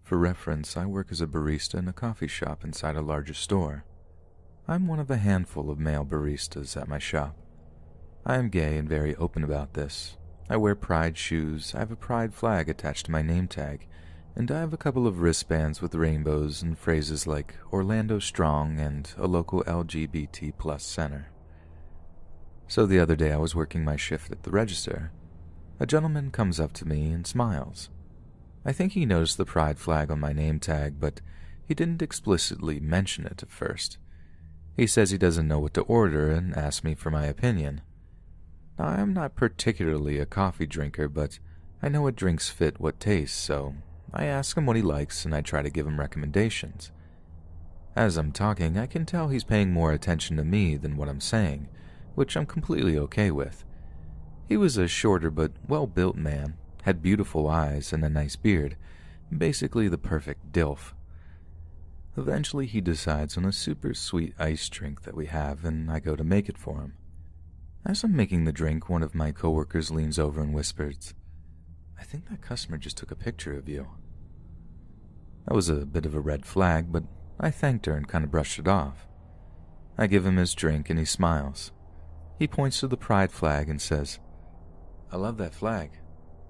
For reference, I work as a barista in a coffee shop inside a larger store. I'm one of a handful of male baristas at my shop. I am gay and very open about this. I wear pride shoes, I have a pride flag attached to my name tag, and I have a couple of wristbands with rainbows and phrases like Orlando Strong and a local LGBT plus center. So the other day I was working my shift at the register. A gentleman comes up to me and smiles. I think he noticed the pride flag on my name tag, but he didn't explicitly mention it at first. He says he doesn't know what to order and asks me for my opinion. Now, I am not particularly a coffee drinker, but I know what drinks fit what tastes, so I ask him what he likes and I try to give him recommendations. As I'm talking, I can tell he's paying more attention to me than what I'm saying, which I'm completely okay with. He was a shorter but well-built man, had beautiful eyes and a nice beard, basically the perfect DILF. Eventually he decides on a super sweet iced drink that we have, and I go to make it for him. As I'm making the drink, one of my coworkers leans over and whispers, "I think that customer just took a picture of you." That was a bit of a red flag, but I thanked her and kind of brushed it off. I give him his drink and he smiles. He points to the pride flag and says, "I love that flag.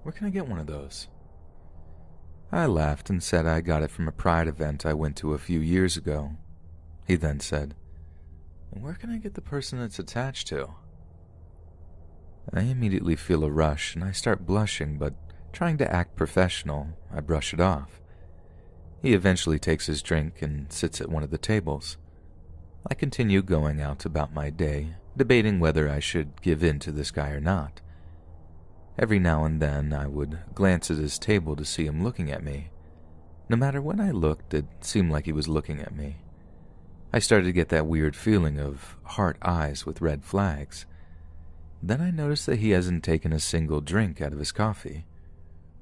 Where can I get one of those?" I laughed and said I got it from a pride event I went to a few years ago. He then said, "And where can I get the person it's attached to?" I immediately feel a rush and I start blushing, but trying to act professional, I brush it off. He eventually takes his drink and sits at one of the tables. I continue going out about my day, debating whether I should give in to this guy or not. Every now and then I would glance at his table to see him looking at me. No matter when I looked, it seemed like he was looking at me. I started to get that weird feeling of heart eyes with red flags. Then I noticed that he hasn't taken a single drink out of his coffee.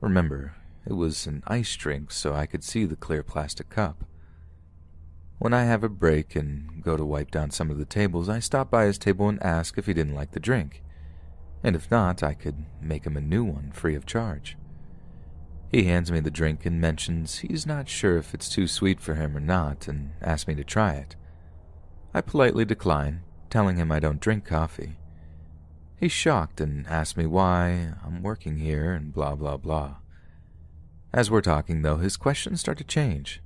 Remember, it was an iced drink, so I could see the clear plastic cup. When I have a break and go to wipe down some of the tables, I stop by his table and ask if he didn't like the drink. And if not, I could make him a new one free of charge. He hands me the drink and mentions he's not sure if it's too sweet for him or not and asks me to try it. I politely decline, telling him I don't drink coffee. He's shocked and asks me why I'm working here and blah blah blah. As we're talking though, his questions start to change.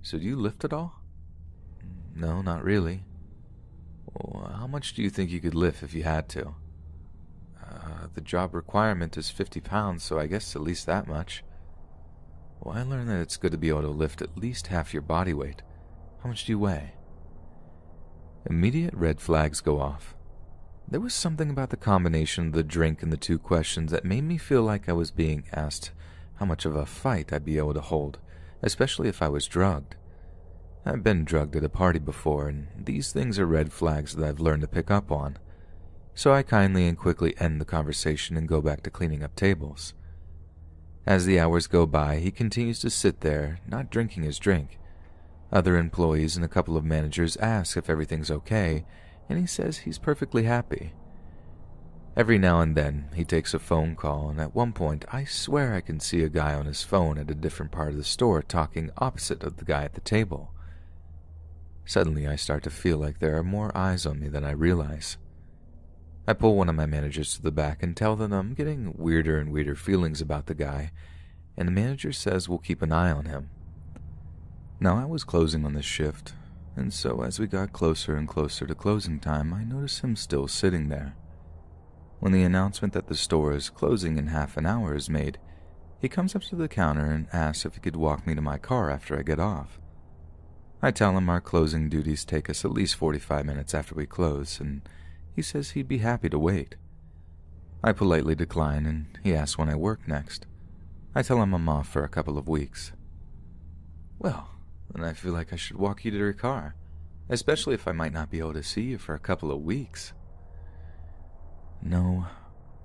"So do you lift at all?" "No, not really." "Well, how much do you think you could lift if you had to?" The job requirement is 50 pounds, so I guess at least that much." "Well, I learned that it's good to be able to lift at least half your body weight. How much do you weigh?" Immediate red flags go off. There was something about the combination of the drink and the two questions that made me feel like I was being asked how much of a fight I'd be able to hold, especially if I was drugged. I've been drugged at a party before, and these things are red flags that I've learned to pick up on. So I kindly and quickly end the conversation and go back to cleaning up tables. As the hours go by, he continues to sit there, not drinking his drink. Other employees and a couple of managers ask if everything's okay, and he says he's perfectly happy. Every now and then, he takes a phone call, and at one point, I swear I can see a guy on his phone at a different part of the store talking opposite of the guy at the table. Suddenly, I start to feel like there are more eyes on me than I realize. I pull one of my managers to the back and tell them I'm getting weirder and weirder feelings about the guy, and the manager says we'll keep an eye on him. Now, I was closing on this shift, and so as we got closer and closer to closing time, I noticed him still sitting there. When the announcement that the store is closing in half an hour is made, he comes up to the counter and asks if he could walk me to my car after I get off. I tell him our closing duties take us at least 45 minutes after we close, and he says he'd be happy to wait. I politely decline, and he asks when I work next. I tell him I'm off for a couple of weeks. "Well, then I feel like I should walk you to your car, especially if I might not be able to see you for a couple of weeks." No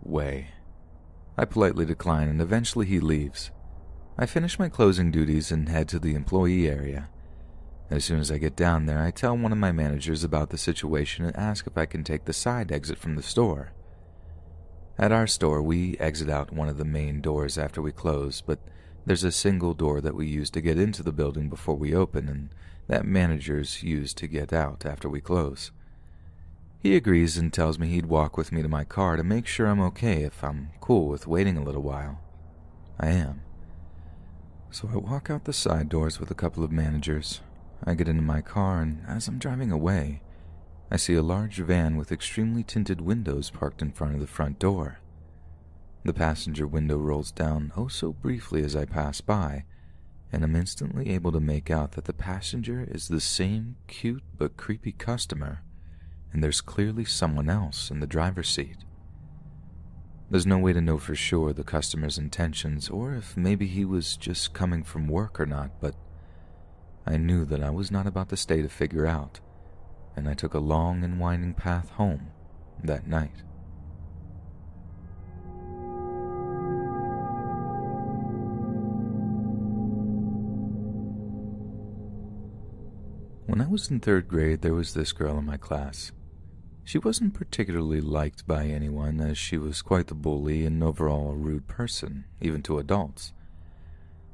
way. I politely decline, and eventually he leaves. I finish my closing duties and head to the employee area. As soon as I get down there, I tell one of my managers about the situation and ask if I can take the side exit from the store. At our store, we exit out one of the main doors after we close, but There's a single door that we use to get into the building before we open, and that managers use to get out after we close. He agrees and tells me he'd walk with me to my car to make sure I'm okay if I'm cool with waiting a little while. I am. So I walk out the side doors with a couple of managers. I get into my car, and as I'm driving away, I see a large van with extremely tinted windows parked in front of the front door. The passenger window rolls down oh so briefly as I pass by, and I'm instantly able to make out that the passenger is the same cute but creepy customer, and there's clearly someone else in the driver's seat. There's no way to know for sure the customer's intentions, or if maybe he was just coming from work or not, but I knew that I was not about to stay to figure out, and I took a long and winding path home that night. When I was in 3rd grade, there was this girl in my class. She wasn't particularly liked by anyone, as she was quite the bully and overall a rude person, even to adults.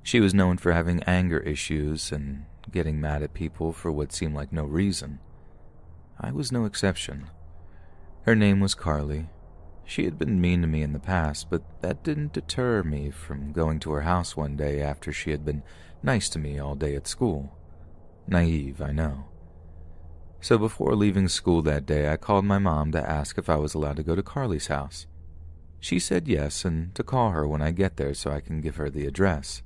She was known for having anger issues and getting mad at people for what seemed like no reason. I was no exception. Her name was Carly. She had been mean to me in the past, but that didn't deter me from going to her house one day after she had been nice to me all day at school. Naive, I know. So before leaving school that day, I called my mom to ask if I was allowed to go to Carly's house. She said yes, and to call her when I get there so I can give her the address.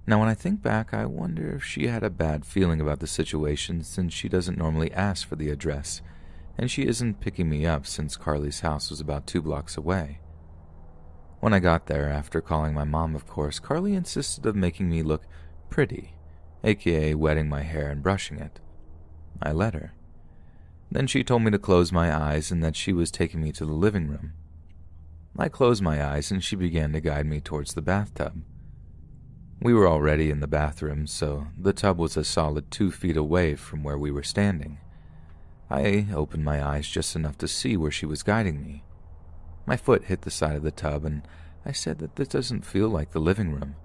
Now, when I think back, I wonder if she had a bad feeling about the situation, since she doesn't normally ask for the address, and she isn't picking me up since Carly's house was about 2 blocks away. When I got there, after calling my mom, of course, Carly insisted of making me look pretty, aka wetting my hair and brushing it. I let her. Then she told me to close my eyes and that she was taking me to the living room. I closed my eyes and she began to guide me towards the bathtub. We were already in the bathroom, so the tub was a solid 2 feet away from where we were standing. I opened my eyes just enough to see where she was guiding me. My foot hit the side of the tub, and I said that this doesn't feel like the living room.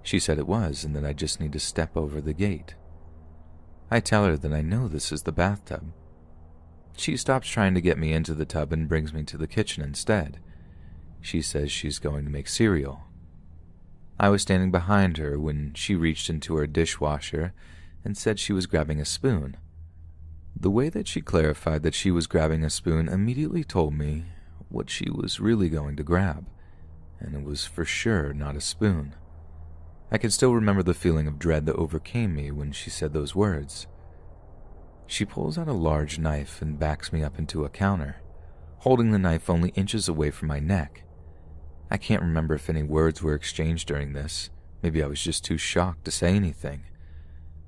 She said it was, and that I just need to step over the gate. I tell her that I know this is the bathtub. She stops trying to get me into the tub and brings me to the kitchen instead. She says she's going to make cereal. I was standing behind her when she reached into her dishwasher and said she was grabbing a spoon. The way that she clarified that she was grabbing a spoon immediately told me what she was really going to grab, and it was for sure not a spoon. I can still remember the feeling of dread that overcame me when she said those words. She pulls out a large knife and backs me up into a counter, holding the knife only inches away from my neck. I can't remember if any words were exchanged during this. Maybe I was just too shocked to say anything.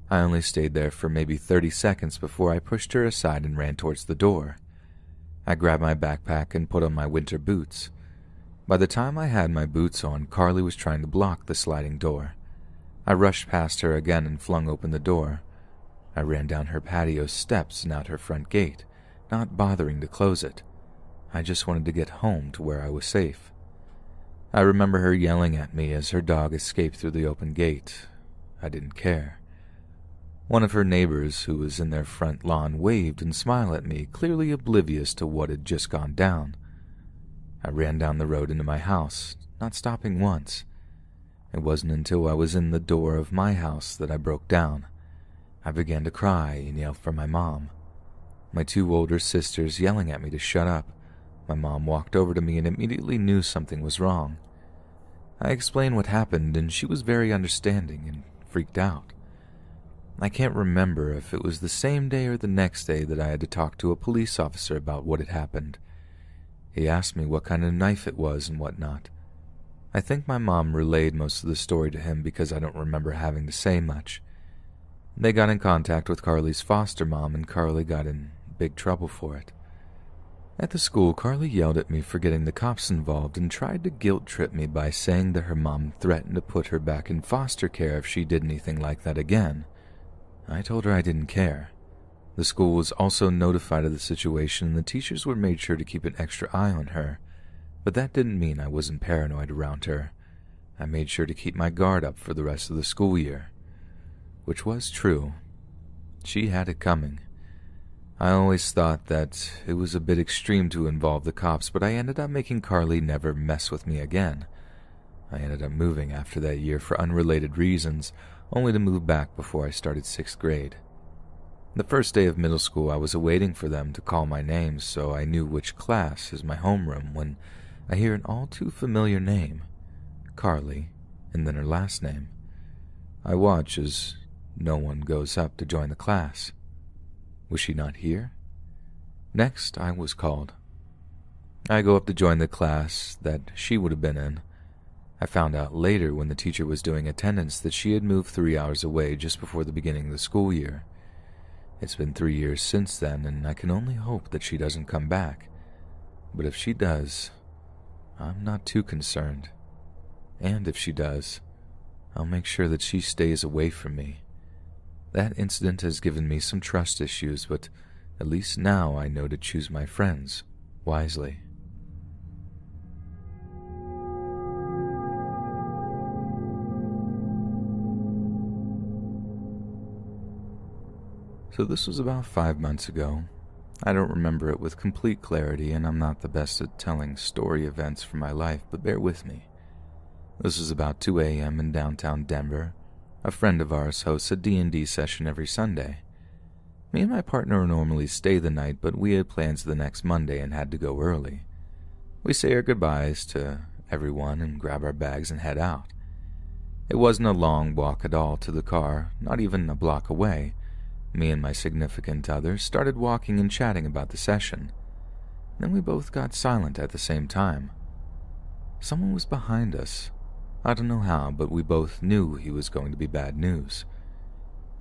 I only stayed there for maybe 30 seconds before I pushed her aside and ran towards the door. I grabbed my backpack and put on my winter boots. By the time I had my boots on, Carly was trying to block the sliding door. I rushed past her again and flung open the door. I ran down her patio steps and out her front gate, not bothering to close it. I just wanted to get home to where I was safe. I remember her yelling at me as her dog escaped through the open gate. I didn't care. One of her neighbors, who was in their front lawn, waved and smiled at me, clearly oblivious to what had just gone down. I ran down the road into my house, not stopping once. It wasn't until I was in the door of my house that I broke down. I began to cry and yell for my mom. My 2 older sisters yelling at me to shut up. My mom walked over to me and immediately knew something was wrong. I explained what happened, and she was very understanding and freaked out. I can't remember if it was the same day or the next day that I had to talk to a police officer about what had happened. He asked me what kind of knife it was and whatnot. I think my mom relayed most of the story to him because I don't remember having to say much. They got in contact with Carly's foster mom, and Carly got in big trouble for it. At the school, Carly yelled at me for getting the cops involved and tried to guilt-trip me by saying that her mom threatened to put her back in foster care if she did anything like that again. I told her I didn't care. The school was also notified of the situation, and the teachers were made sure to keep an extra eye on her, but that didn't mean I wasn't paranoid around her. I made sure to keep my guard up for the rest of the school year. Which was true. She had it coming. I always thought that it was a bit extreme to involve the cops, but I ended up making Carly never mess with me again. I ended up moving after that year for unrelated reasons, only to move back before I started 6th grade. The first day of middle school, I was awaiting for them to call my name so I knew which class is my homeroom when I hear an all too familiar name, Carly, and then her last name. I watch as no one goes up to join the class. Was she not here? Next, I was called. I go up to join the class that she would have been in. I found out later when the teacher was doing attendance that she had moved 3 hours away just before the beginning of the school year. It's been 3 years since then, and I can only hope that she doesn't come back. But if she does, I'm not too concerned. And if she does, I'll make sure that she stays away from me. That incident has given me some trust issues, but at least now I know to choose my friends wisely. So this was about 5 months ago. I don't remember it with complete clarity, and I'm not the best at telling story events from my life, but bear with me. This was about 2 a.m. in downtown Denver. A friend of ours hosts a D&D session every Sunday. Me and my partner normally stay the night, but we had plans the next Monday and had to go early. We say our goodbyes to everyone and grab our bags and head out. It wasn't a long walk at all to the car, not even a block away. Me and my significant other started walking and chatting about the session. Then we both got silent at the same time. Someone was behind us. I don't know how, but we both knew he was going to be bad news.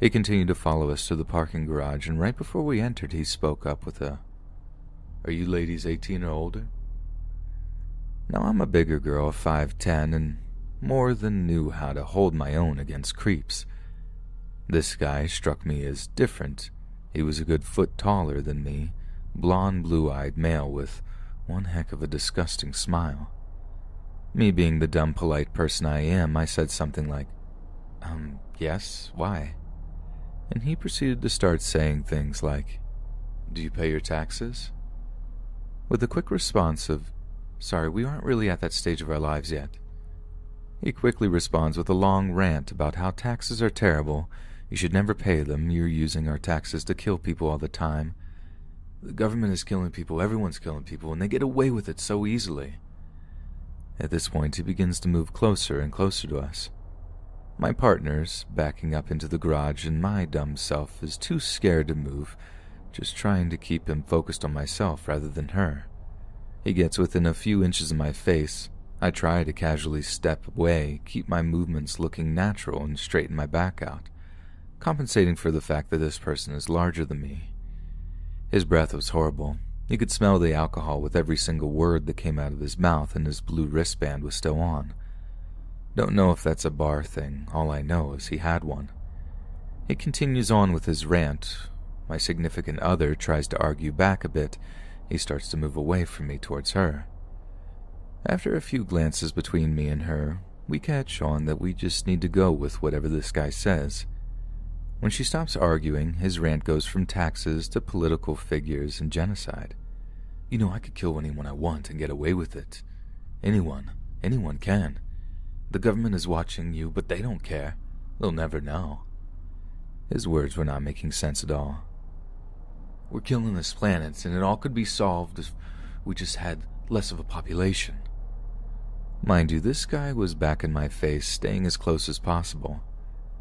He continued to follow us to the parking garage, and right before we entered, he spoke up with a, "Are you ladies 18 or older?" Now, I'm a bigger girl of 5'10", and more than knew how to hold my own against creeps. This guy struck me as different. He was a good foot taller than me, blonde, blue-eyed male with one heck of a disgusting smile. Me being the dumb, polite person I am, I said something like, yes, why? And he proceeded to start saying things like, "Do you pay your taxes?" With a quick response of, "Sorry, we aren't really at that stage of our lives yet." He quickly responds with a long rant about how taxes are terrible, you should never pay them, you're using our taxes to kill people all the time. The government is killing people, everyone's killing people, and they get away with it so easily. At this point, he begins to move closer and closer to us. My partner's backing up into the garage, and my dumb self is too scared to move, just trying to keep him focused on myself rather than her. He gets within a few inches of my face. I try to casually step away, keep my movements looking natural, and straighten my back out, compensating for the fact that this person is larger than me. His breath was horrible. You could smell the alcohol with every single word that came out of his mouth, and his blue wristband was still on. Don't know if that's a bar thing. All I know is he had one. He continues on with his rant. My significant other tries to argue back a bit. He starts to move away from me towards her. After a few glances between me and her, we catch on that we just need to go with whatever this guy says. When she stops arguing, his rant goes from taxes to political figures and genocide. "You know, I could kill anyone I want and get away with it. Anyone can. The government is watching you, but they don't care. They'll never know." His words were not making sense at all. "We're killing this planet, and it all could be solved if we just had less of a population." Mind you, this guy was back in my face, staying as close as possible.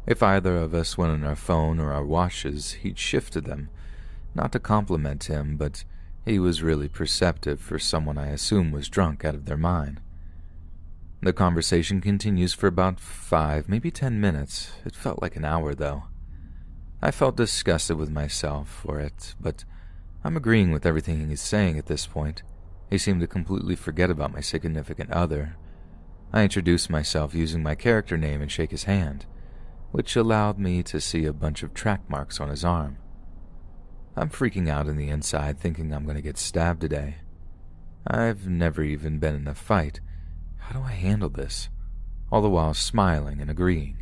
If either of us went on our phone or our watches, he'd shifted them. Not to compliment him, but he was really perceptive for someone I assume was drunk out of their mind. The conversation continues for about 5, maybe 10 minutes. It felt like an hour, though. I felt disgusted with myself for it, but I'm agreeing with everything he's saying at this point. He seemed to completely forget about my significant other. I introduced myself using my character name and shake his hand, which allowed me to see a bunch of track marks on his arm. I'm freaking out on the inside, thinking I'm going to get stabbed today. I've never even been in a fight. How do I handle this? all the while smiling and agreeing.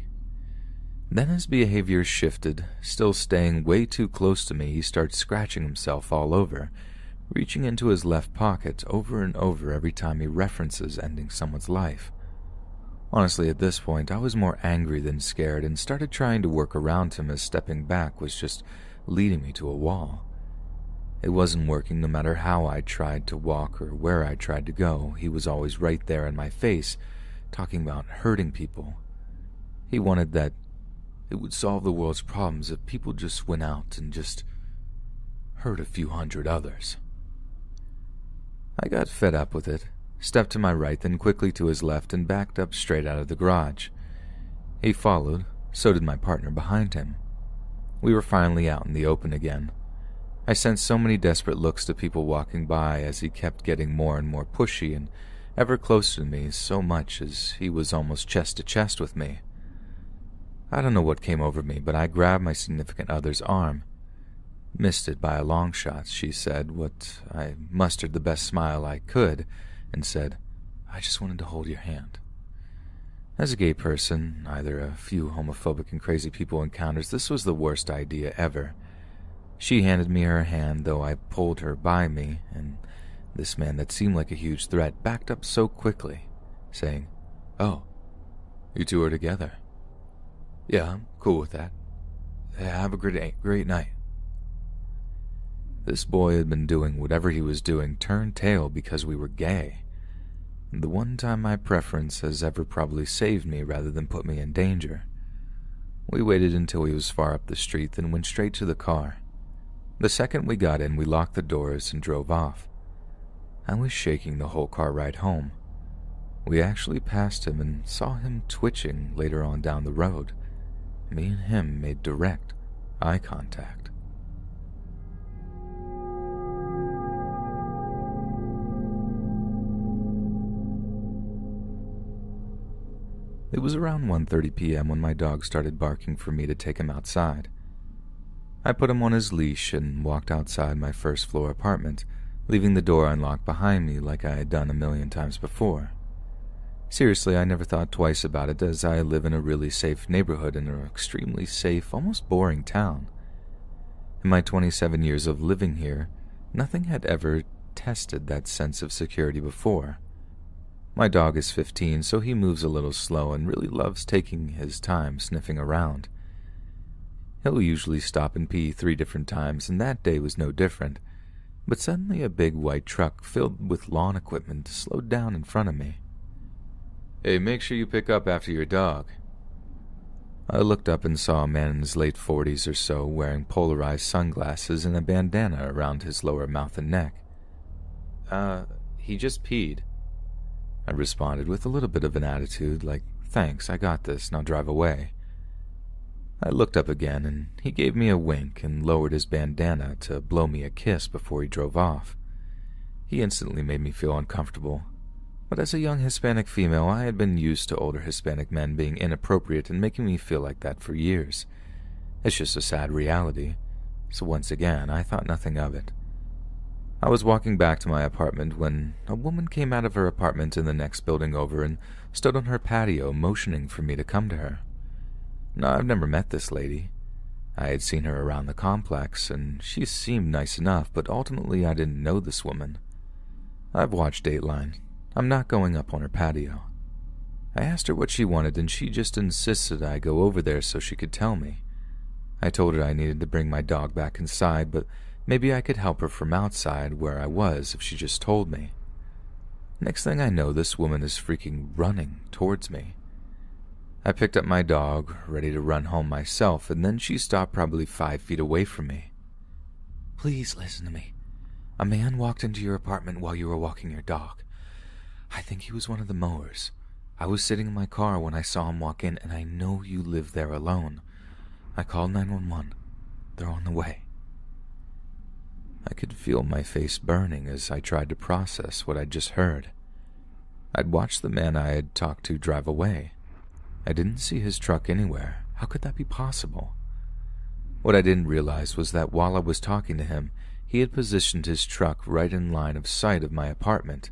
Then his behavior shifted. Still staying way too close to me, he starts scratching himself all over, reaching into his left pocket over and over every time he references ending someone's life. Honestly, at this point, I was more angry than scared and started trying to work around him, as stepping back was just leading me to a wall. It wasn't working. No matter how I tried to walk or where I tried to go, he was always right there in my face, talking about hurting people. He wanted that it would solve the world's problems if people just went out and just hurt a few hundred others. I got fed up with it, stepped to my right, then quickly to his left, and backed up straight out of the garage. He followed, so did my partner behind him. We were finally out in the open again. I sent so many desperate looks to people walking by as he kept getting more and more pushy and ever closer to me, so much as he was almost chest to chest with me. I don't know what came over me, but I grabbed my significant other's arm. Missed it by a long shot, she said, what I mustered the best smile I could, and said, "I just wanted to hold your hand." As a gay person, either a few homophobic and crazy people encounters, this was the worst idea ever. She handed me her hand, though I pulled her by me, and this man that seemed like a huge threat backed up so quickly, saying, "Oh, you two are together. Yeah, I'm cool with that. Have a great night." This boy had been doing whatever he was doing, turned tail because we were gay. The one time my preference has ever probably saved me rather than put me in danger. We waited until he was far up the street, then went straight to the car. The second we got in, we locked the doors and drove off. I was shaking the whole car ride home. We actually passed him and saw him twitching later on down the road. Me and him made direct eye contact. It was around 1:30 p.m. when my dog started barking for me to take him outside. I put him on his leash and walked outside my first-floor apartment, leaving the door unlocked behind me like I had done a million times before. Seriously, I never thought twice about it, as I live in a really safe neighborhood in an extremely safe, almost boring town. In my 27 years of living here, nothing had ever tested that sense of security before. My dog is 15, so he moves a little slow and really loves taking his time sniffing around. He'll usually stop and pee 3 different times, and that day was no different. But suddenly a big white truck filled with lawn equipment slowed down in front of me. "Hey, make sure you pick up after your dog." I looked up and saw a man in his late 40s or so, wearing polarized sunglasses and a bandana around his lower mouth and neck. He just peed," I responded with a little bit of an attitude, like, "Thanks, I got this, now drive away." I looked up again, and he gave me a wink and lowered his bandana to blow me a kiss before he drove off. He instantly made me feel uncomfortable. But as a young Hispanic female, I had been used to older Hispanic men being inappropriate and making me feel like that for years. It's just a sad reality, so once again, I thought nothing of it. I was walking back to my apartment when a woman came out of her apartment in the next building over and stood on her patio, motioning for me to come to her. Now, I've never met this lady. I had seen her around the complex, and she seemed nice enough, but ultimately I didn't know this woman. I've watched Dateline. I'm not going up on her patio. I asked her what she wanted, and she just insisted I go over there so she could tell me. I told her I needed to bring my dog back inside, but maybe I could help her from outside where I was if she just told me. Next thing I know, this woman is freaking running towards me. I picked up my dog, ready to run home myself, and then she stopped probably 5 feet away from me. "Please listen to me. A man walked into your apartment while you were walking your dog. I think he was one of the mowers. I was sitting in my car when I saw him walk in, and I know you live there alone. I called 911. They're on the way." I could feel my face burning as I tried to process what I'd just heard. I'd watched the man I had talked to drive away. I didn't see his truck anywhere. How could that be possible? What I didn't realize was that while I was talking to him, he had positioned his truck right in line of sight of my apartment.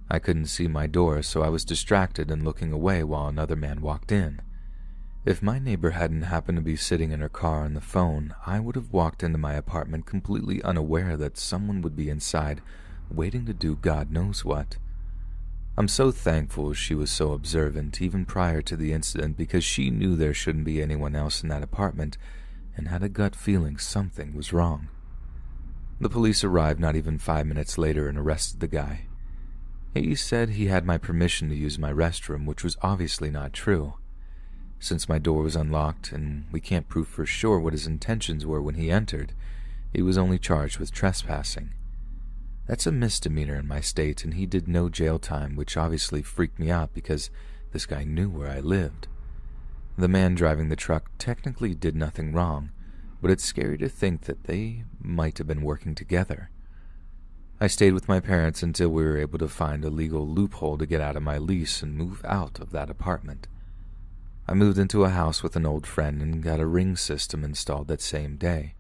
I couldn't see my door, so I was distracted and looking away while another man walked in. If my neighbor hadn't happened to be sitting in her car on the phone, I would have walked into my apartment completely unaware that someone would be inside, waiting to do God knows what. I'm so thankful she was so observant even prior to the incident, because she knew there shouldn't be anyone else in that apartment and had a gut feeling something was wrong. The police arrived not even 5 minutes later and arrested the guy. He said he had my permission to use my restroom, which was obviously not true. Since my door was unlocked and we can't prove for sure what his intentions were when he entered, he was only charged with trespassing. That's a misdemeanor in my state, and he did no jail time, which obviously freaked me out because this guy knew where I lived. The man driving the truck technically did nothing wrong, but it's scary to think that they might have been working together. I stayed with my parents until we were able to find a legal loophole to get out of my lease and move out of that apartment. I moved into a house with an old friend and got a ring system installed that same day.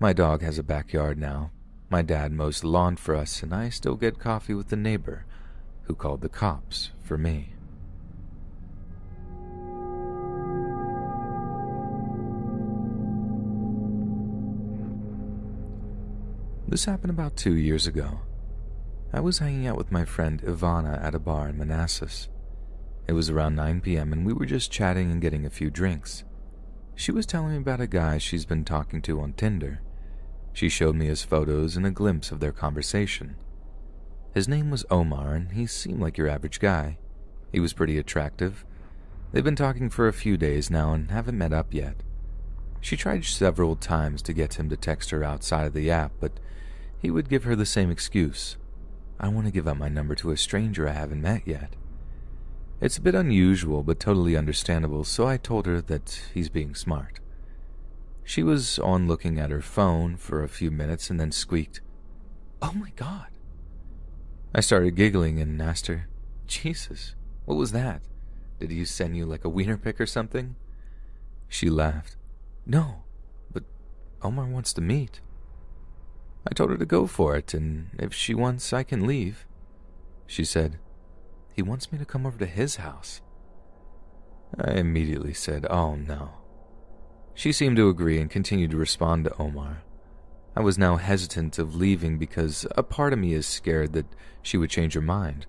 My dog has a backyard now. My dad mows the lawn for us, and I still get coffee with the neighbor who called the cops for me. This happened about 2 years ago. I was hanging out with my friend Ivana at a bar in Manassas. It was around 9 p.m. and we were just chatting and getting a few drinks. She was telling me about a guy she's been talking to on Tinder. She showed me his photos and a glimpse of their conversation. His name was Omar, and he seemed like your average guy. He was pretty attractive. They've been talking for a few days now and haven't met up yet. She tried several times to get him to text her outside of the app, but he would give her the same excuse. I want to give up my number to a stranger I haven't met yet. It's a bit unusual, but totally understandable, so I told her that he's being smart. She was on looking at her phone for a few minutes and then squeaked, "Oh my God." I started giggling and asked her, "Jesus, what was that? Did he send you like a wiener pic or something?" She laughed. "No, but Omar wants to meet." I told her to go for it, and if she wants, I can leave. She said, "He wants me to come over to his house." I immediately said, "Oh no." She seemed to agree and continued to respond to Omar. I was now hesitant of leaving because a part of me is scared that she would change her mind.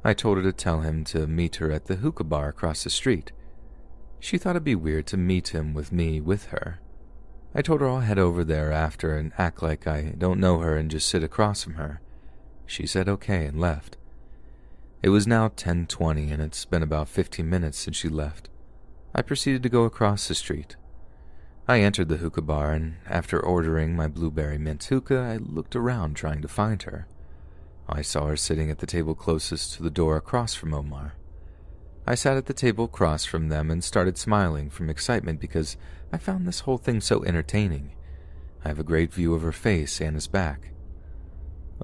I told her to tell him to meet her at the hookah bar across the street. She thought it'd be weird to meet him with me with her. I told her I'll head over there after and act like I don't know her and just sit across from her. She said okay and left. It was now 10:20 and it's been about 15 minutes since she left. I proceeded to go across the street. I entered the hookah bar, and after ordering my blueberry mint hookah, I looked around trying to find her. I saw her sitting at the table closest to the door across from Omar. I sat at the table across from them and started smiling from excitement because I found this whole thing so entertaining. I have a great view of her face and his back.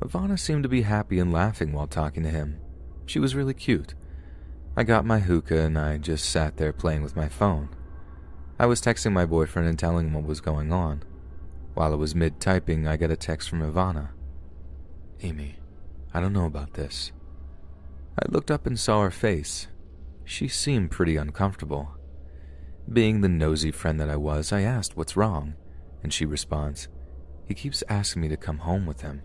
Ivana seemed to be happy and laughing while talking to him. She was really cute. I got my hookah and I just sat there playing with my phone. I was texting my boyfriend and telling him what was going on. While I was mid-typing, I got a text from Ivana. "Amy, I don't know about this." I looked up and saw her face. She seemed pretty uncomfortable. Being the nosy friend that I was, I asked what's wrong, and she responds, "He keeps asking me to come home with him."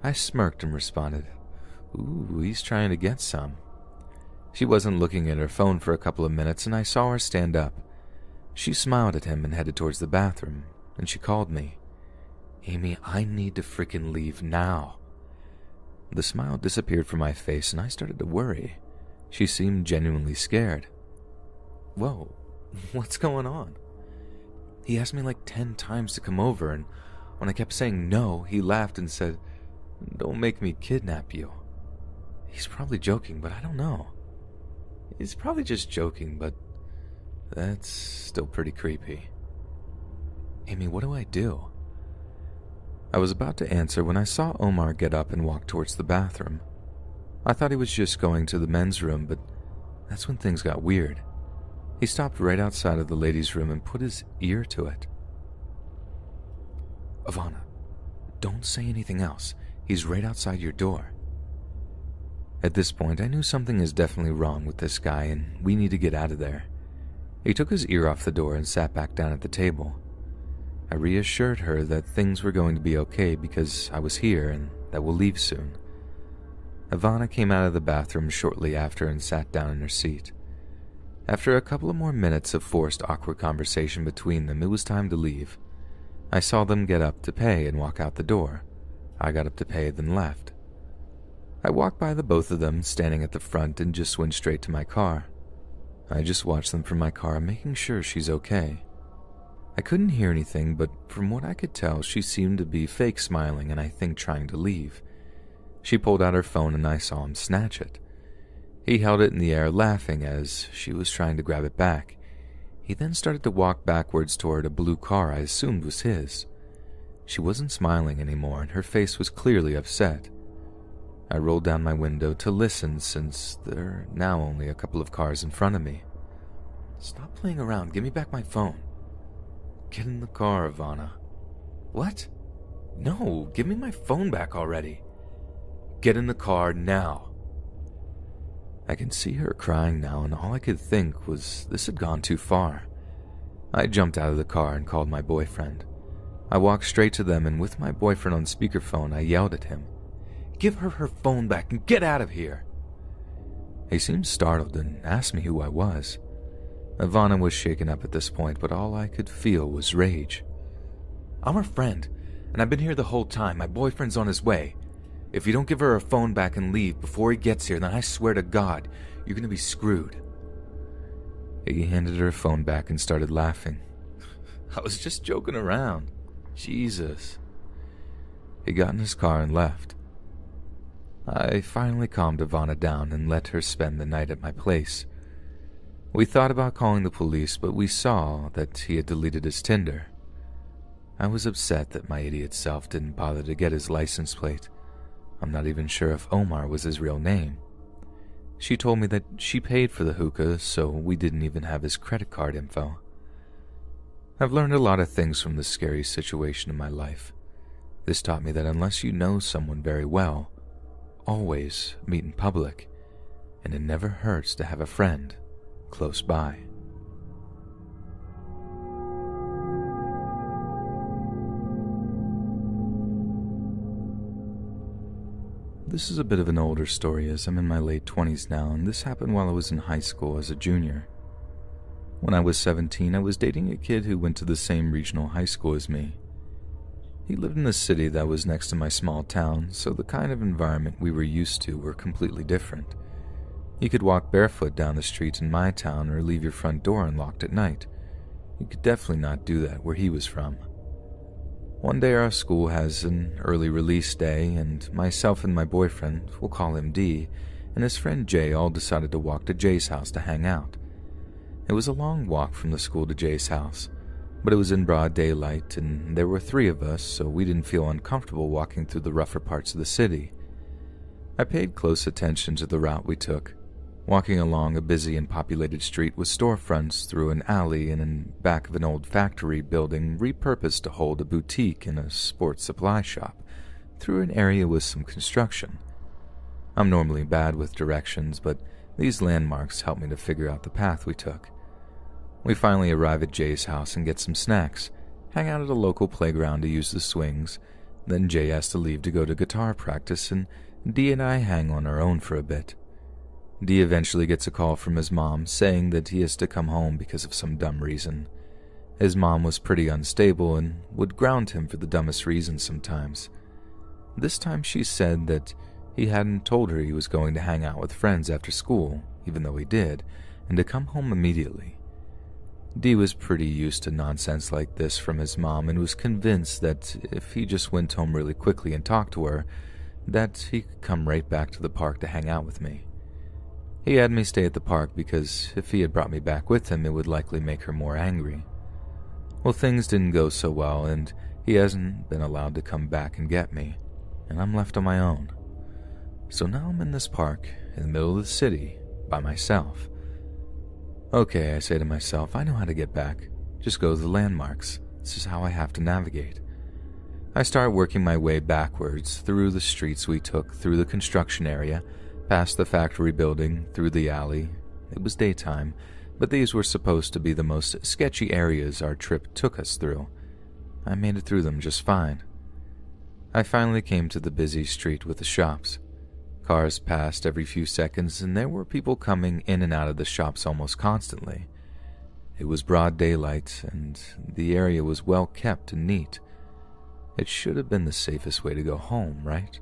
I smirked and responded, "Ooh, he's trying to get some." She wasn't looking at her phone for a couple of minutes, and I saw her stand up. She smiled at him and headed towards the bathroom, and she called me. "Amy, I need to freaking leave now." The smile disappeared from my face, and I started to worry. She seemed genuinely scared. "Whoa, what's going on?" "He asked me like 10 times to come over, and when I kept saying no, he laughed and said, 'Don't make me kidnap you.' He's probably joking, but I don't know. He's probably just joking, but that's still pretty creepy. Amy, what do I do?" I was about to answer when I saw Omar get up and walk towards the bathroom. I thought he was just going to the men's room, but that's when things got weird. He stopped right outside of the ladies' room and put his ear to it. "Ivana, don't say anything else. He's right outside your door." At this point, I knew something is definitely wrong with this guy and we need to get out of there. He took his ear off the door and sat back down at the table. I reassured her that things were going to be okay because I was here and that we'll leave soon. Ivana came out of the bathroom shortly after and sat down in her seat. After a couple of more minutes of forced awkward conversation between them, it was time to leave. I saw them get up to pay and walk out the door. I got up to pay, then left. I walked by the both of them standing at the front and just went straight to my car. I just watched them from my car, making sure she's okay. I couldn't hear anything, but from what I could tell, she seemed to be fake smiling and I think trying to leave. She pulled out her phone and I saw him snatch it. He held it in the air laughing as she was trying to grab it back. He then started to walk backwards toward a blue car I assumed was his. She wasn't smiling anymore and her face was clearly upset. I rolled down my window to listen since there are now only a couple of cars in front of me. Stop playing around, give me back my phone. Get in the car, Ivana. What? No, give me my phone back already. Get in the car now. I can see her crying now, and all I could think was this had gone too far. I jumped out of the car and called my boyfriend. I walked straight to them, and with my boyfriend on speakerphone, I yelled at him, "Give her her phone back and get out of here!" He seemed startled and asked me who I was. Ivana was shaken up at this point, but all I could feel was rage. "I'm her friend, and I've been here the whole time. My boyfriend's on his way. If you don't give her her phone back and leave before he gets here, then I swear to God, you're gonna be screwed." He handed her phone back and started laughing. I was just joking around. Jesus. He got in his car and left. I finally calmed Ivana down and let her spend the night at my place. We thought about calling the police, but we saw that he had deleted his Tinder. I was upset that my idiot self didn't bother to get his license plate. I'm not even sure if Omar was his real name. She told me that she paid for the hookah, so we didn't even have his credit card info. I've learned a lot of things from this scary situation in my life. This taught me that unless you know someone very well, always meet in public, and it never hurts to have a friend close by. This is a bit of an older story as I'm in my late 20s now, and this happened while I was in high school as a junior. When I was 17, I was dating a kid who went to the same regional high school as me. He lived in a city that was next to my small town, so the kind of environment we were used to were completely different. You could walk barefoot down the street in my town or leave your front door unlocked at night. You could definitely not do that where he was from. One day our school has an early release day, and myself and my boyfriend, we'll call him D, and his friend Jay all decided to walk to Jay's house to hang out. It was a long walk from the school to Jay's house, but it was in broad daylight, and there were 3 of us, so we didn't feel uncomfortable walking through the rougher parts of the city. I paid close attention to the route we took, walking along a busy and populated street with storefronts through an alley and in back of an old factory building repurposed to hold a boutique and a sports supply shop, through an area with some construction. I'm normally bad with directions, but these landmarks helped me to figure out the path we took. We finally arrive at Jay's house and get some snacks, hang out at a local playground to use the swings, then Jay has to leave to go to guitar practice, and Dee and I hang on our own for a bit. Dee eventually gets a call from his mom saying that he has to come home because of some dumb reason. His mom was pretty unstable and would ground him for the dumbest reasons sometimes. This time she said that he hadn't told her he was going to hang out with friends after school, even though he did, and to come home immediately. Dee was pretty used to nonsense like this from his mom and was convinced that if he just went home really quickly and talked to her, that he could come right back to the park to hang out with me. He had me stay at the park because if he had brought me back with him, it would likely make her more angry. Well, things didn't go so well, and he hasn't been allowed to come back and get me, and I'm left on my own. So now I'm in this park, in the middle of the city, by myself. Okay, I say to myself, I know how to get back. Just go to the landmarks. This is how I have to navigate. I start working my way backwards through the streets we took through the construction area, Past the factory building, through the alley. It was daytime, but these were supposed to be the most sketchy areas our trip took us through. I made it through them just fine. I finally came to the busy street with the shops. Cars passed every few seconds, and there were people coming in and out of the shops almost constantly. It was broad daylight, and the area was well kept and neat. It should have been the safest way to go home, right?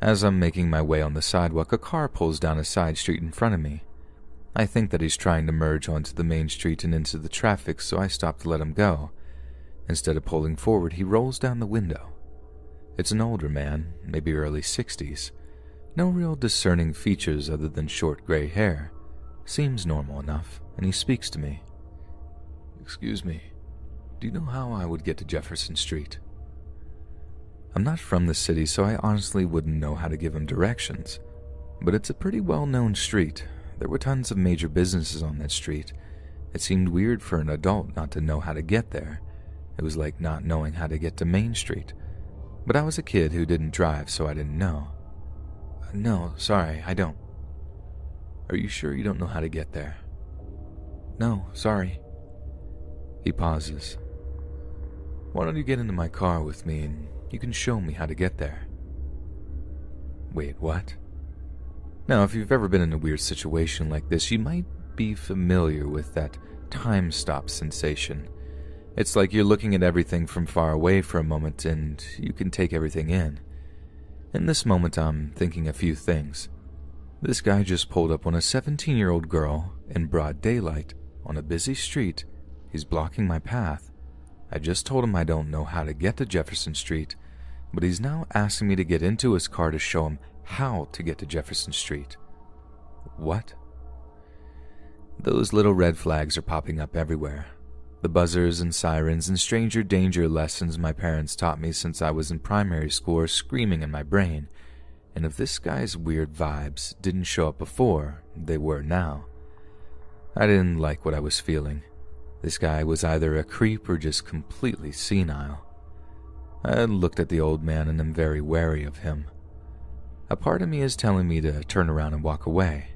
As I'm making my way on the sidewalk, a car pulls down a side street in front of me. I think that he's trying to merge onto the main street and into the traffic, so I stop to let him go. Instead of pulling forward, he rolls down the window. It's an older man, maybe early 60s. No real discerning features other than short gray hair. Seems normal enough, and he speaks to me. "Excuse me, do you know how I would get to Jefferson Street?" I'm not from the city, so I honestly wouldn't know how to give him directions. But it's a pretty well-known street. There were tons of major businesses on that street. It seemed weird for an adult not to know how to get there. It was like not knowing how to get to Main Street. But I was a kid who didn't drive, so I didn't know. "No, sorry, I don't." "Are you sure you don't know how to get there?" "No, sorry." He pauses. "Why don't you get into my car with me and you can show me how to get there?" Wait, what? Now, if you've ever been in a weird situation like this, you might be familiar with that time stop sensation. It's like you're looking at everything from far away for a moment and you can take everything in. In this moment, I'm thinking a few things. This guy just pulled up on a 17-year-old girl in broad daylight on a busy street. He's blocking my path. I just told him I don't know how to get to Jefferson Street, but he's now asking me to get into his car to show him how to get to Jefferson Street. What? Those little red flags are popping up everywhere. The buzzers and sirens and stranger danger lessons my parents taught me since I was in primary school are screaming in my brain, and if this guy's weird vibes didn't show up before, they were now. I didn't like what I was feeling. This guy was either a creep or just completely senile. I looked at the old man and am very wary of him. A part of me is telling me to turn around and walk away.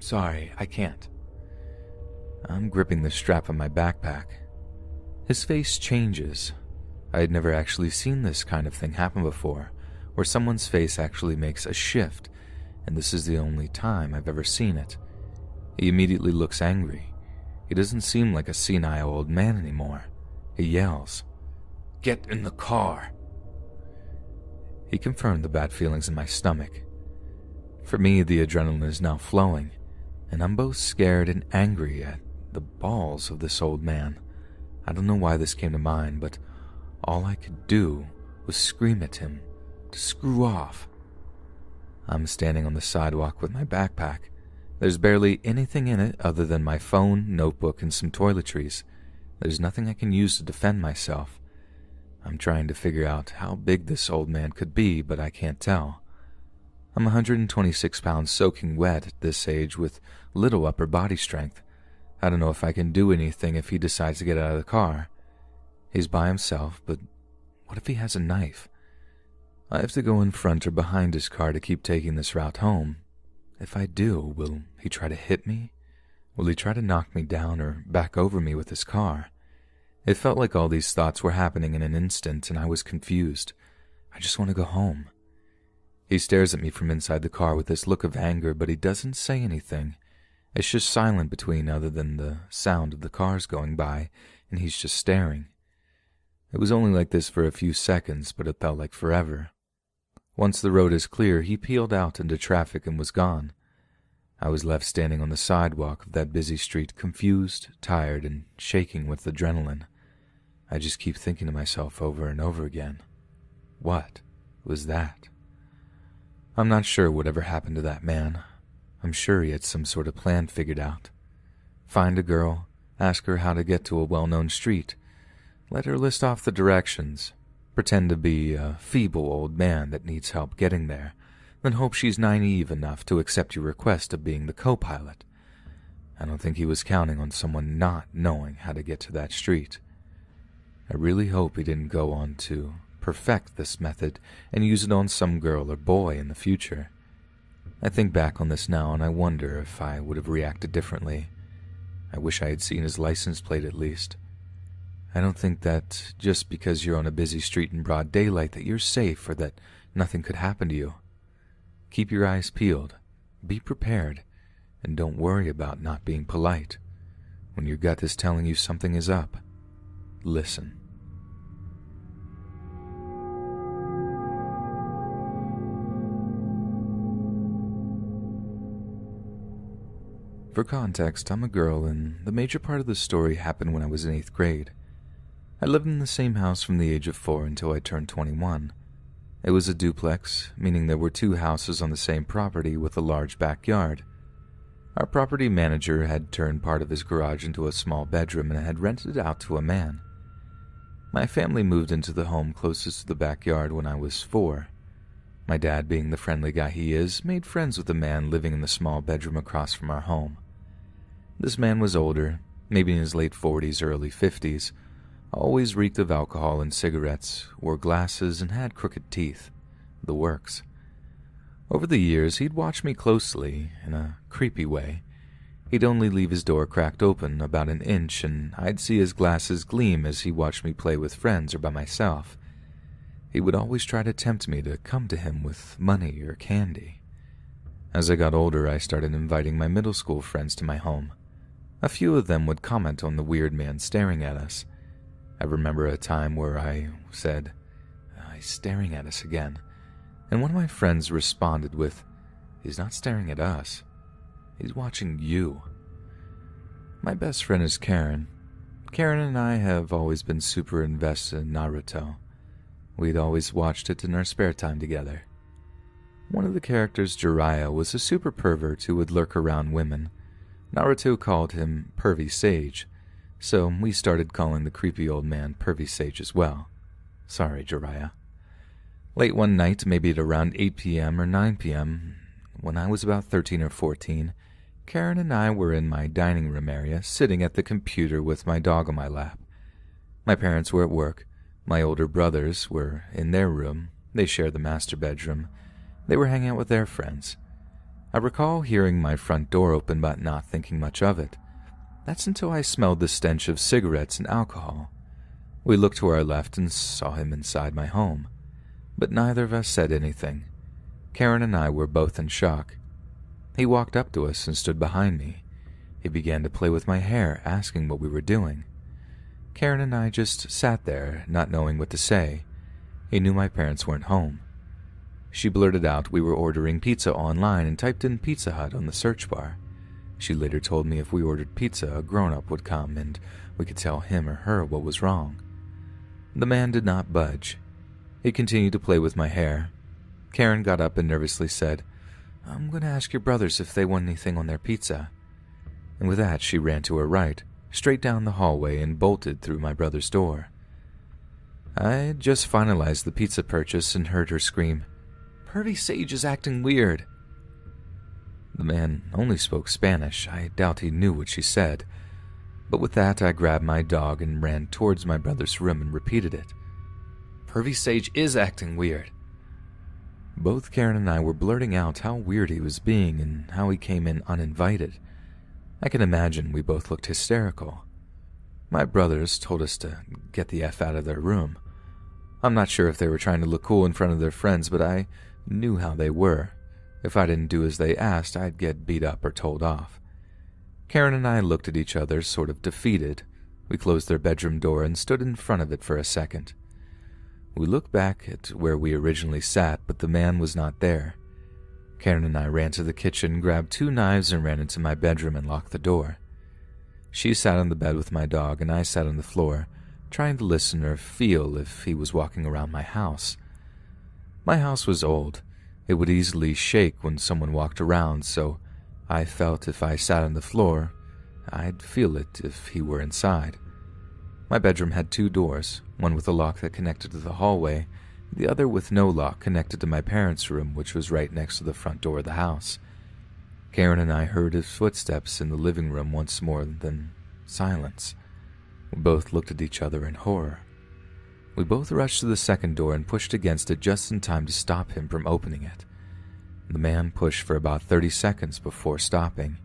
"Sorry, I can't." I'm gripping the strap of my backpack. His face changes. I had never actually seen this kind of thing happen before, where someone's face actually makes a shift, and this is the only time I've ever seen it. He immediately looks angry. He doesn't seem like a senile old man anymore. He yells, "Get in the car!" He confirmed the bad feelings in my stomach. For me, the adrenaline is now flowing, and I'm both scared and angry at the balls of this old man. I don't know why this came to mind, but all I could do was scream at him to screw off. I'm standing on the sidewalk with my backpack. There's barely anything in it other than my phone, notebook, and some toiletries. There's nothing I can use to defend myself. I'm trying to figure out how big this old man could be, but I can't tell. I'm 126 pounds soaking wet at this age with little upper body strength. I don't know if I can do anything if he decides to get out of the car. He's by himself, but what if he has a knife? I have to go in front or behind his car to keep taking this route home. If I do, will he try to hit me? Will he try to knock me down or back over me with his car? It felt like all these thoughts were happening in an instant, and I was confused. I just want to go home. He stares at me from inside the car with this look of anger, but he doesn't say anything. It's just silent between other than the sound of the cars going by, and he's just staring. It was only like this for a few seconds, but it felt like forever. Once the road is clear, he peeled out into traffic and was gone. I was left standing on the sidewalk of that busy street, confused, tired, and shaking with adrenaline. I just keep thinking to myself over and over again, what was that? I'm not sure whatever happened to that man. I'm sure he had some sort of plan figured out. Find a girl, ask her how to get to a well-known street, let her list off the directions, pretend to be a feeble old man that needs help getting there, then hope she's naive enough to accept your request of being the co-pilot. I don't think he was counting on someone not knowing how to get to that street. I really hope he didn't go on to perfect this method and use it on some girl or boy in the future. I think back on this now and I wonder if I would have reacted differently. I wish I had seen his license plate at least. I don't think that just because you're on a busy street in broad daylight that you're safe or that nothing could happen to you. Keep your eyes peeled, be prepared, and don't worry about not being polite. When your gut is telling you something is up, listen. For context, I'm a girl, and the major part of the story happened when I was in 8th grade. I lived in the same house from the age of 4 until I turned 21. It was a duplex, meaning there were 2 houses on the same property with a large backyard. Our property manager had turned part of his garage into a small bedroom and had rented it out to a man. My family moved into the home closest to the backyard when I was 4. My dad, being the friendly guy he is, made friends with the man living in the small bedroom across from our home. This man was older, maybe in his late 40s or early 50s, always reeked of alcohol and cigarettes, wore glasses, and had crooked teeth. The works. Over the years, he'd watch me closely, in a creepy way. He'd only leave his door cracked open about an inch, and I'd see his glasses gleam as he watched me play with friends or by myself. He would always try to tempt me to come to him with money or candy. As I got older, I started inviting my middle school friends to my home. A few of them would comment on the weird man staring at us. I remember a time where I said, "He's staring at us again," and one of my friends responded with, "He's not staring at us. He's watching you." My best friend is Karen. Karen and I have always been super invested in Naruto. We'd always watched it in our spare time together. One of the characters, Jiraiya, was a super pervert who would lurk around women. Naruto called him Pervy Sage, so we started calling the creepy old man Pervy Sage as well. Sorry, Jiraiya. Late one night, maybe at around 8 p.m. or 9 p.m., when I was about 13 or 14, Karen and I were in my dining room area, sitting at the computer with my dog on my lap. My parents were at work. My older brothers were in their room. They shared the master bedroom. They were hanging out with their friends. I recall hearing my front door open but not thinking much of it. That's until I smelled the stench of cigarettes and alcohol. We looked to our left and saw him inside my home, but neither of us said anything. Karen and I were both in shock. He walked up to us and stood behind me. He began to play with my hair, asking what we were doing. Karen and I just sat there, not knowing what to say. He knew my parents weren't home. She blurted out we were ordering pizza online and typed in Pizza Hut on the search bar. She later told me if we ordered pizza, a grown-up would come and we could tell him or her what was wrong. The man did not budge. He continued to play with my hair. Karen got up and nervously said, "I'm going to ask your brothers if they want anything on their pizza." And with that, she ran to her right, straight down the hallway and bolted through my brother's door. I had just finalized the pizza purchase and heard her scream, "Pervy Sage is acting weird." The man only spoke Spanish. I doubt he knew what she said. But with that, I grabbed my dog and ran towards my brother's room and repeated it. "Pervy Sage is acting weird." Both Karen and I were blurting out how weird he was being and how he came in uninvited. I can imagine we both looked hysterical. My brothers told us to get the F out of their room. I'm not sure if they were trying to look cool in front of their friends, but I knew how they were. If I didn't do as they asked, I'd get beat up or told off. Karen and I looked at each other, sort of defeated. We closed their bedroom door and stood in front of it for a second. We looked back at where we originally sat, but the man was not there. Karen and I ran to the kitchen, grabbed 2 knives, and ran into my bedroom and locked the door. She sat on the bed with my dog, and I sat on the floor, trying to listen or feel if he was walking around my house. My house was old. It would easily shake when someone walked around, so I felt if I sat on the floor, I'd feel it if he were inside. My bedroom had 2 doors, one with a lock that connected to the hallway, the other with no lock connected to my parents' room, which was right next to the front door of the house. Karen and I heard his footsteps in the living room once more, then silence. We both looked at each other in horror. We both rushed to the second door and pushed against it just in time to stop him from opening it. The man pushed for about 30 seconds before stopping.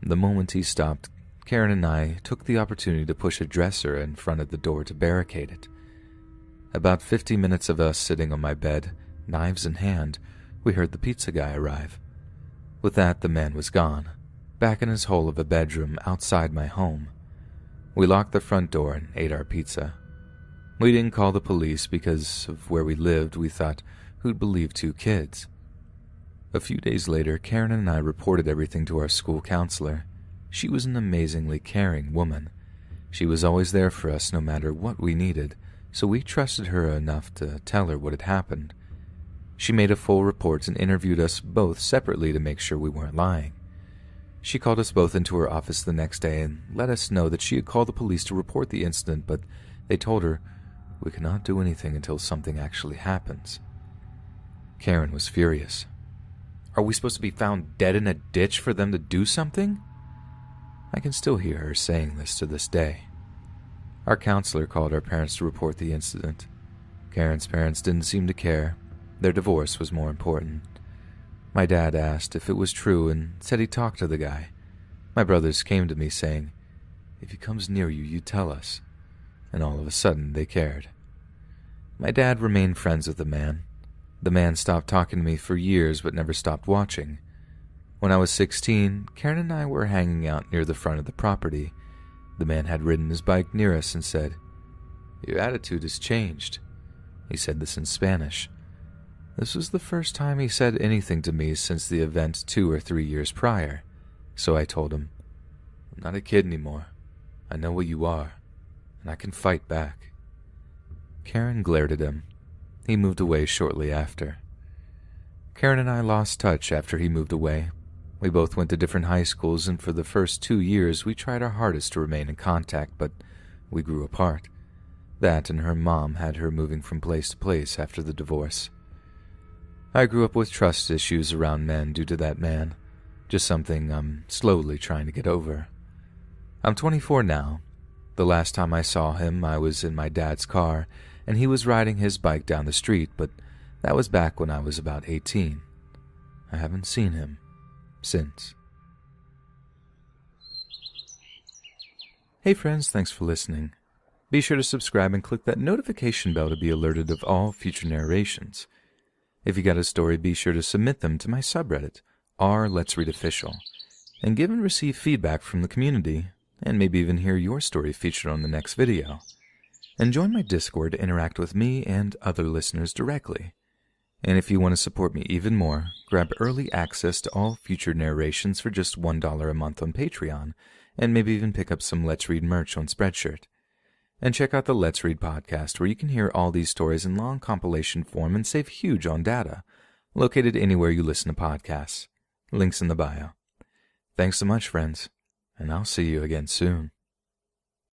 The moment he stopped, Karen and I took the opportunity to push a dresser in front of the door to barricade it. About 50 minutes of us sitting on my bed, knives in hand, we heard the pizza guy arrive. With that, the man was gone, back in his hole of a bedroom outside my home. We locked the front door and ate our pizza. We didn't call the police because of where we lived. We thought, who'd believe 2 kids? A few days later, Karen and I reported everything to our school counselor. She was an amazingly caring woman. She was always there for us no matter what we needed, so we trusted her enough to tell her what had happened. She made a full report and interviewed us both separately to make sure we weren't lying. She called us both into her office the next day and let us know that she had called the police to report the incident, but they told her, "We cannot do anything until something actually happens." Karen was furious. "Are we supposed to be found dead in a ditch for them to do something?" I can still hear her saying this to this day. Our counselor called our parents to report the incident. Karen's parents didn't seem to care. Their divorce was more important. My dad asked if it was true and said he talked to the guy. My brothers came to me saying, "If he comes near you, you tell us." And all of a sudden, they cared. My dad remained friends with the man. The man stopped talking to me for years but never stopped watching. When I was 16, Karen and I were hanging out near the front of the property. The man had ridden his bike near us and said, "Your attitude has changed." He said this in Spanish. This was the first time he said anything to me since the event 2 or 3 years prior, so I told him, "I'm not a kid anymore. I know what you are, and I can fight back." Karen glared at him. He moved away shortly after. Karen and I lost touch after he moved away. We both went to different high schools, and for the first 2 years we tried our hardest to remain in contact, but we grew apart. That and her mom had her moving from place to place after the divorce. I grew up with trust issues around men due to that man, just something I'm slowly trying to get over. I'm 24 now. The last time I saw him, I was in my dad's car, and he was riding his bike down the street, but that was back when I was about 18. I haven't seen him since. Hey friends, thanks for listening. Be sure to subscribe and click that notification bell to be alerted of all future narrations. If you got a story, be sure to submit them to my subreddit, r/Let'sReadOfficial, and give and receive feedback from the community, and maybe even hear your story featured on the next video. And join my Discord to interact with me and other listeners directly. And if you want to support me even more, grab early access to all future narrations for just $1 a month on Patreon, and maybe even pick up some Let's Read merch on Spreadshirt. And check out the Let's Read podcast, where you can hear all these stories in long compilation form and save huge on data, located anywhere you listen to podcasts. Links in the bio. Thanks so much, friends, and I'll see you again soon.